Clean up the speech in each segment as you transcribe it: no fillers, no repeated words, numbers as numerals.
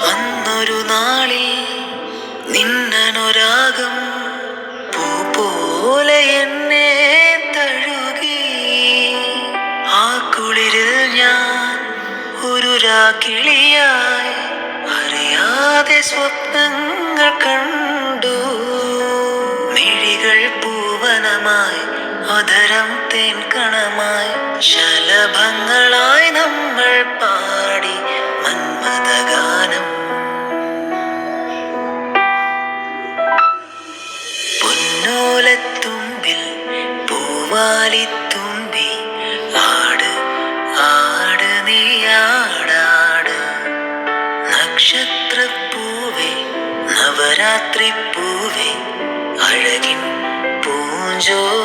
അന്നൊരു നാളിൽ നിന്നനുരാഗം പൂ പോലെ എന്നെ തഴുകി. ആ കുളിരിൽ ഞാൻ ഒരു രാക്കിളിയായി അറിയാതെ സ്വപ്നങ്ങൾ കണ്ടു. മിഴികൾ പൂവനമായി, അധരം തേൻകണമായി, ശലഭങ്ങളായി നമ്മൾ പാടി മന്മഥഗാനം. പൊന്നോലത്തുമ്പിൽ പൂവാലിത്തുമ്പി ആട് ആട് നീയാടാട്. നക്ഷത്രപ്പൂവേ നവരാത്രി പൂവേ അഴകിൻ പൂഞ്ചോലാടാട്.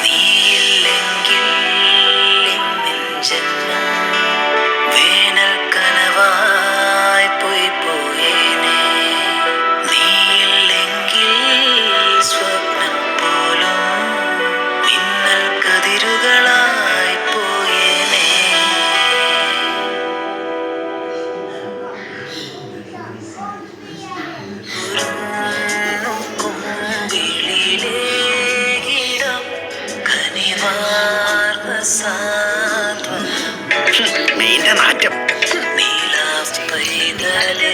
നീയില്ലെങ്കിൽ എന്നിൻ ജന്മം വേനൽ കനവായി പോയി പോയേനെ. നീയില്ലെങ്കിൽ സ്വപ്നം പോലും മിന്നൽ കതിരുകളായി പോയേനെ. നീലാ പൈതലേ